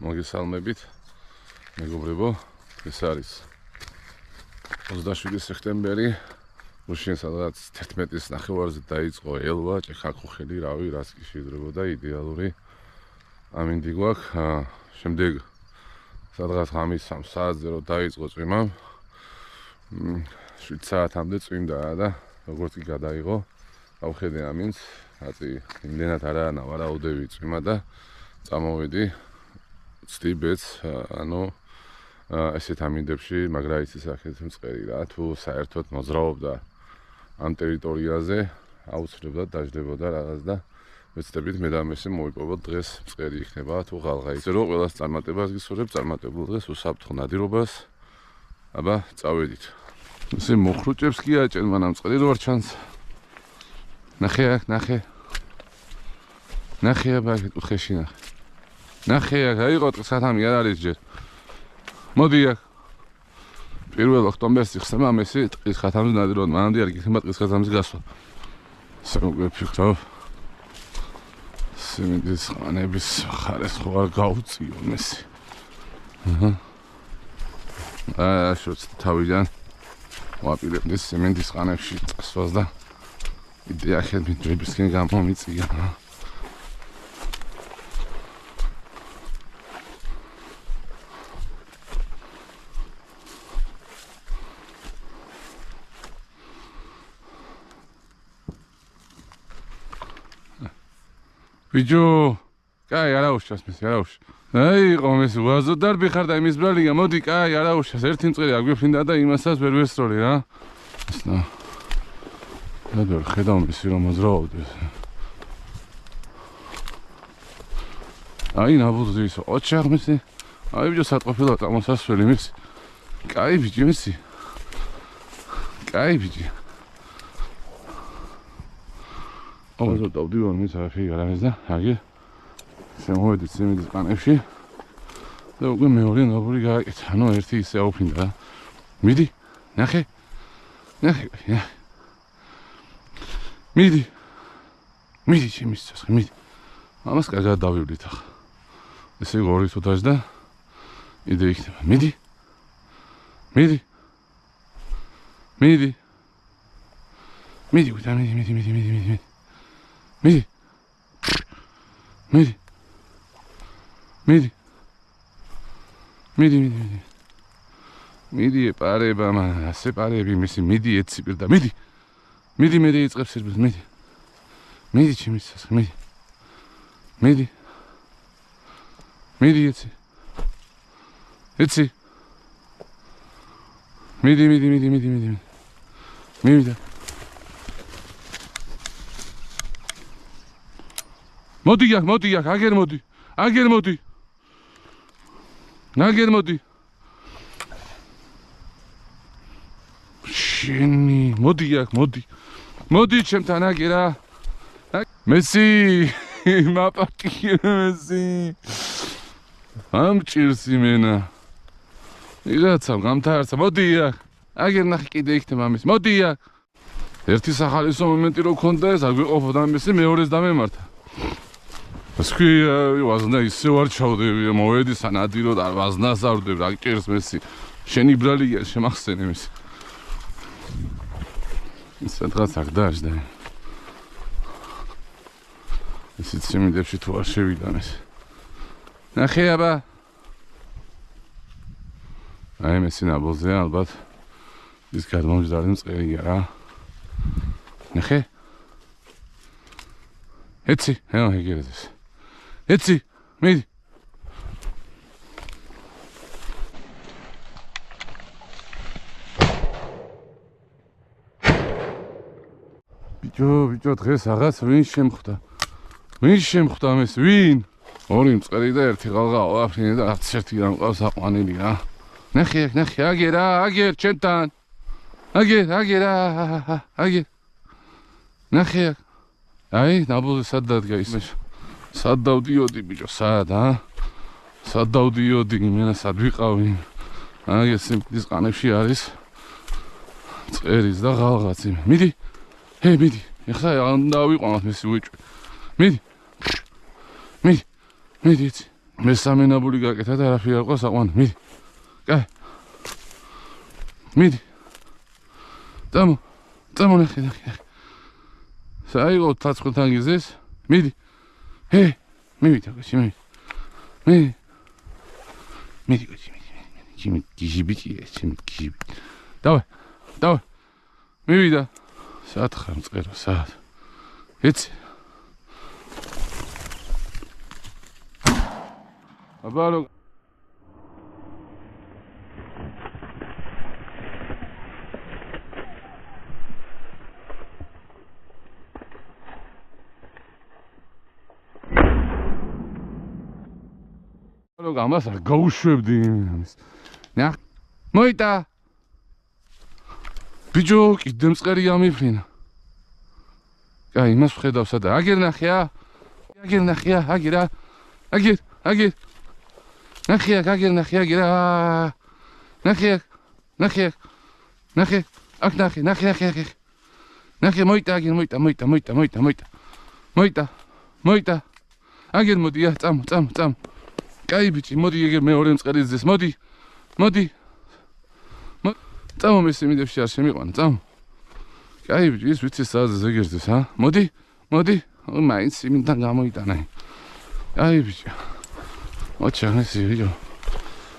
მოგესალმებით, მეგობრებო, ეს არის 27 სექტემბერი, უშენ სადღაც 11-ის ნახევარზე დაიწყო ელვა, ჭექაქუხელი, რავი, რაც კი შეიძლება იდეალური ამინდი გვაქვს, შემდეგ სადღაც ღამის 3 საათზე რო დაიწყო წვიმა, 7 საათამდე წვიმდა და როგორც კი გადაიღო, გავხედე ამინს, აწი იმდენად არა ვარაუდები წვიმა და წამოვედი ცდიბეც, ანუ ესეთ ამინდებში, მაგრამ იცის აქეთ მწყერი რა, თუ საერთოდ მოძრაობდა ამ ტერიტორიაზე, აუცილებლად დაждდებოდა რაღაც და ვეცდებით მე და მესე მოვიპოვოთ დღეს მწყერი იქნება თუ ღალღა. ისე რომ ყველას წარმატებას გისურვებ, წარმატებულ დღეს, უსაფრთხო ნადირობას. აბა, წავედით. ესე მოხრუჭებს კი აჭენ, მანამ მწყერი რო არ ჩანს. ნახე აქ, ნახე. ნახე აბა, უხეში ნახე. ნახე აქ, აიღო საათამი არ არის ჯერ. მოდი აქ. 1 ოქტომბერს იხსნება მესი ტყის ხათამის ნადირობა, მანამდე არ გიქნება ტყის ხათამის გასვლა. ესე მოგეფიქრა. სიმინდის ხანების ხარეს ხო არ გაუწიო მესი. შოც თავიდან ვაპირებდი სიმინდის ხანებში წასვლას და იდეა ხედ მიძებისკენ გამომიწია. ბიჭო, კაი, არა უშავს მის, არა უშ. აი, ყომეს უაზოდარ ბიხარ და იმის ბრალია, მოდი, კაი, არა უშავს. ერთი მწყერი აგვიფრინდა და იმასაც ვერ ვესროლი რა. ესნა. ნადორ ხედავ მისი რომ მოძრაობდეს. აი, ნაბუზი ისო, ოჩაღ მისი. აი, ბიჭო, სატყოფილად ამოსასველი მისი. კაი, ბიჭი მისი. კაი, ბიჭი. აბა დავდივარ მის არაფერი არ არის და აგერ შემოვედით სიმინდის ყანებში და უკვე მეორე ნაბური გააკეთა. ანუ ერთი ისე აუფრინდა რა. მიდი, ნახე. ნახე. მიდი. მიდი ჩემის წასხი, მიდი. ამას კარგად დავივლით ახლა. ესე ორი თუ დაჟდა იდე იქნება. მიდი. მიდი. მიდი. მიდი, გუდა, მიდი. მიდი. მიდი ეპარება მან, ასე პარები მისი მიდი ეცი პირდა. მიდი. მიდი იწყებს სირბილს, მიდი. მიდი ჩემის სასხი, მიდი. მიდი. მიდი ეცი. ეცი. მიდი. მივიდა. მოდი აქ, აგერ მოდი. შენი, მოდი აქ, მოდი ჩემთან აგერა. მესი, მაპატიე მესი. ამჭირს იმენა. იღაცა გამთარცა, მოდი აქ. აგერ ნახე კიდე იქნება ამის. მოდი აქ. ერთი სახალისო მომენტი რო ქონდა ეს აგვიყოფოდა ამისი მეორეს დამემართა. ასკი ვაზნა ისე ვარ ჩავდები, მოვედი სანადირო და ვაზნას ავდებ, რა ჭირს მესი. შენი ბრალია შემახსენე მესი. სადღაც აქ დაждდა. ისიც სიმინდებში თუ არ შევიდა მესი. ნახე აბა. აი მესი ნაბოლზე ალბათ ის გადმომჯდარი მწყერია რა. ნახე. ეცი, ეგერეს. ეცი, მიდი. ბიჭო, დღეს რაღაც ვინ შემხვდა მეს, ვინ? ორი მწყერი და ერთი ღალღა ვაფრინე და რაც ერთი გამყავს აყვანილი რა. ნახე, აგერ ჩემთან. აგერ. ნახე. აი, ნაბოლზე სად დადგა ის? სად დავდიოდი ბიჭო, სად, სად დავდიოდი, იმენა სად ვიყავი. აი, ეს სიმინდის ყანებში არის მწყერის და ღალღაც. მიდი. მიდი. ეხლა არ დავიყვანოთ მისი უჭვი. მიდი. მესამე ნაბული გაკეთა და არაფერი არ ყავს აყვან. მიდი. კაი. მიდი. წამო ნახე. საიღო თაცხელთან გიზეს. მიდი. მივიდა გოჩი, მიდი. მიდი გოჩი, მიდი. გიჟიბიჭია, გიჟიბი. დავე. მივიდა. საათ ხარ მწყერო, საათ. იცი. აბარო ამას არ გაუშვებდი ამის. ნახ, მოიტა. ბიჭო, კიდე მწყერი ამიფრინა. კაი, იმას ვხედავ სადა. აგერ ნახეა. აგერ. ნახე, აგერ ნახე. ნახე. აქ ნახე. ნახე, მოიტა. აგერ მოდია, წამო. კაი ბიჭი, მოდი ეგერ მეორე მწყერის ძეს, მოდი. წამო მის იმიდებში არ შემიყვანა, წამო. კაი ბიჭი, ის ვიცი საათზე ზეგერდეს, მოდი. მაინც იმიდან გამოიტანა. კაი ბიჭი. ოჩაღნესი ბიჭო.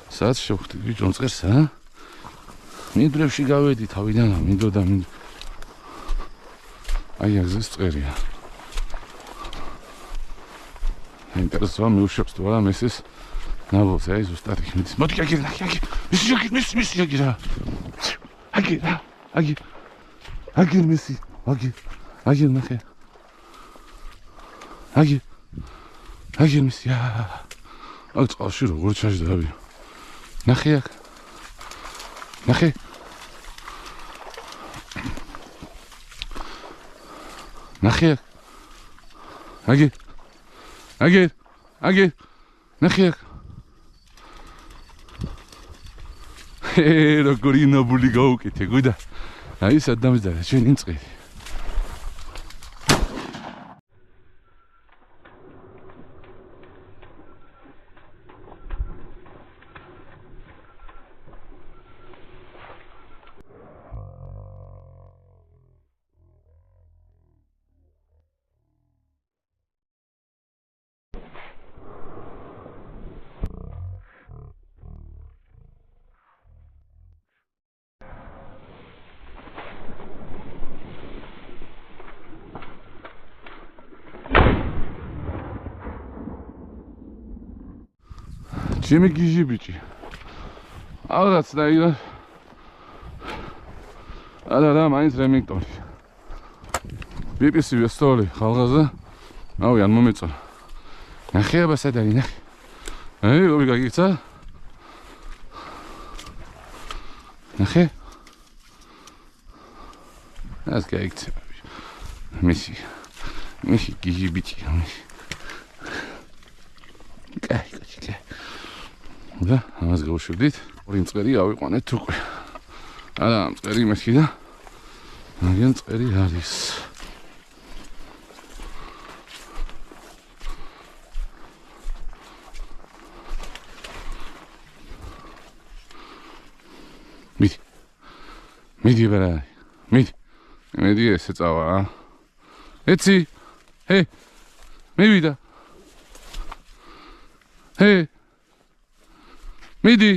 საათს შევხვდი ბიჭო მწყერს, მინდვრებში გავედი თავიდან, მინდოდა. აი ეს მწყერია. ინტერესოა მიუშვებს თუ არა მესის ნაბოლს, აი ზუსტად იქ მიდის. მოდი აგერ ნახე. მისი აგერა. აგერ მისი. აგერ ნახე. აგერ მისი. აქ წყალში როგორ ჩაჟდაბი. ნახე აქ. ნახე. აგერ. ნახე აქ. როგორი ნაბული გაუკეთე, გუდა. აი სადამის და ჩვენი მწყერი. ჩემი გიჟი ბიჭი. რაღაცნაირად არა, მაინც რემონტორი. BBC ვესტოლი ხალხაზე. ავი ან მომეწონა. ნახე აბა სად არის, ნახე. როგორ გაგიქცა? ნახე. ეს გაგიქცა. მისი გიჟი ბიჭი. კაი. და ამას გავუშვებდით. ორი მწყერი ავიყვანეთ უკვე. არა, მწყერი მეთქი და მაგიან მწყერი არის. მიდი ბერა. მიდი ესე წავა. ეცი. მივიდა. მიდი.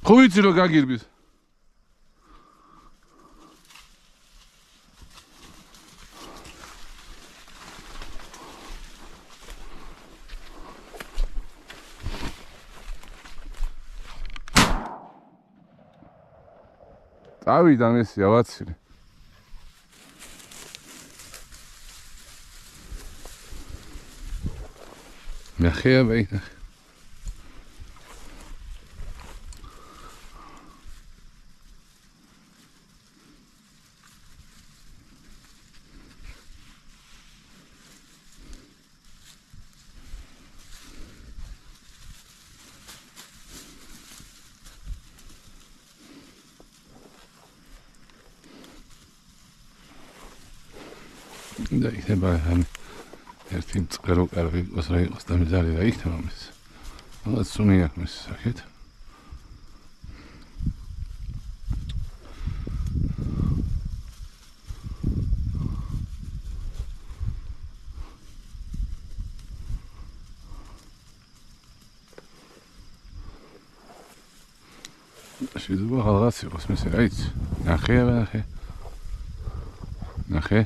ხო ვიცი რომ გაგირბის. წავიდა მესი ავაცილე. ნახეა ბეინა. და იქნება ერთი მწყერო კარგი იყოს რა იყოს და მიზარი რა იქნება მის. რაღაც სუნი აქვს მის სახით. შეიძლება რაღაც იყოს მის რა იცი. ნახე.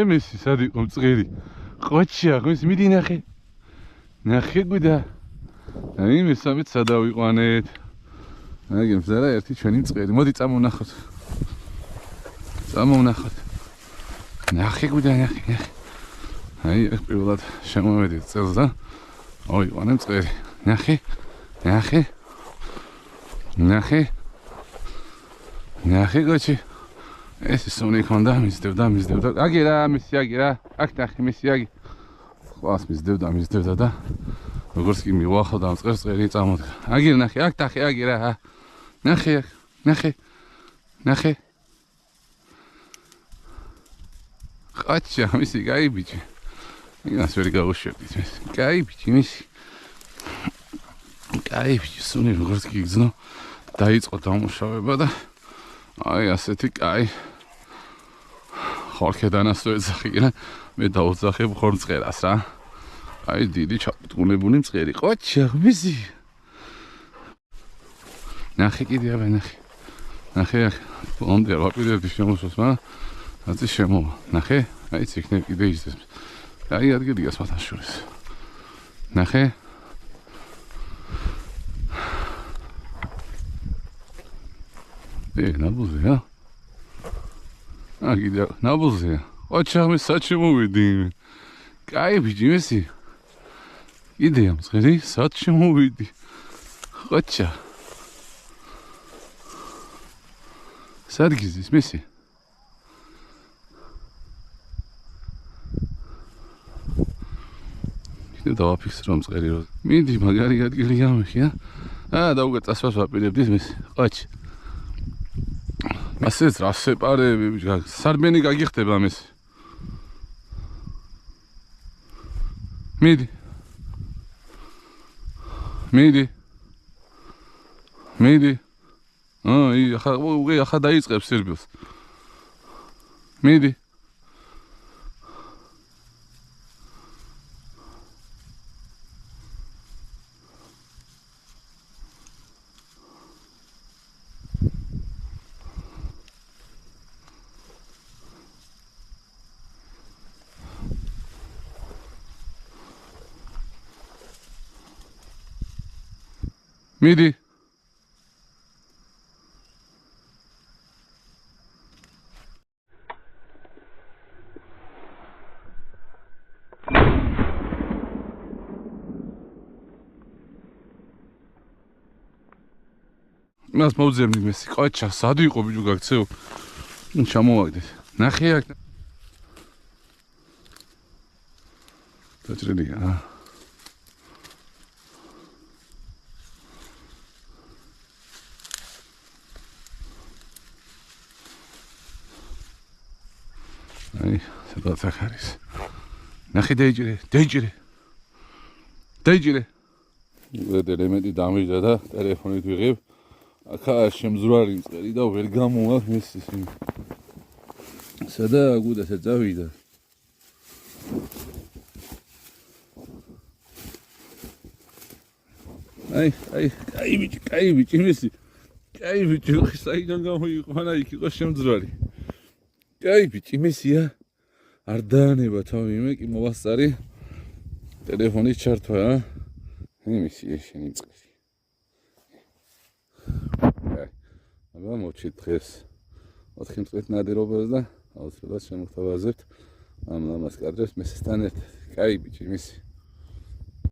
მესი სად იყო მწყერი? ყოჩია, მის მიდი ნახე. ნახე გვიდა. აი მესამეც სად ავიყვანეთ. აი გემზარა ერთი ჩვენი მწყერი. მოდი წამოვნახოთ. ნახე გვიდა, ნახე. აი პირველად შემოვედით წელს და ავიყვანე მწყერი. ნახე. ნახე გოჩი. ეს სუნი ქონდა მისდევდა. აგერა მისი აგერა. აქ ნახე მისი აგი. ყვას მისდევდა და როგორც კი მივახავდა ამ წერი წამოდგა. აგერ ნახე, აქ ნახე აგერა. ნახე. ყაჩა მისი კაი ბიჭი. იმას ვერ გავუშვებდით ეს. კაი ბიჭი მისი. კაი ბიჭი სუნი როგორც კი გძნო დაიწყო დამუშავება და აი ასეთი კაი ხორქედანას თუ ეძახიან მე დავუძახებ ხორწყერას რა აი დიდი ჩაპტუნებული მწყერი ყოჩა მისი ნახე კიდე აბა ნახე ბონდი ვაპირებდი შემოსვას მაგრამ აცი შემოვა ნახე აი ციქნე კიდე ისეს აი ადგილია სხვათან შორის ნახე ნაბუზია აგიდა ნაბუზია ოჩამი საჩმოვიდი კაი ბიჭი მესი იდეა მსხერი საჩმოვიდი ოჩა სადგიზის მესი კიდე დავაფიქსირო მსხერი რო მიდი მაგარი ადგილი გამიხია დაუგე წასვას ვაპირებდით მესი ოჩ ასეც რა სეპარები სარბენი გაგიხდება მეს მიდი ახლა დაიწყებს სერბილს მიდი მიდი მას მოვძებნით მესი ყოჩა სად იყო ბიჭო გაქცევ ჩამოვაგდეთ ნახე აქ დაჭრილია აი სადაც აქ არის ნახე დაიჭირე ელემენტი დამიჯდა და ტელეფონით ვიღებ აქა შემზვარი მწყერი და ვერ გამოვა მესის სადა აგუდასა წავიდა აი კაი ბიჭი მესი კაი ბიჭი საიდან გამოიყვანა იქ იყო შემზვარი კაი ბიჭი მესია არ დაანება თავი მე კი მოვასწარი ტელეფონის ჩართვა იმისი შენი მწყერი აბა მოჩით დღეს 4 წლით ნადირობას და აუცილებლად შემოგთავაზებთ ამ ლამას კადრებს მესესთან ერთად კაი ბიჭი მესი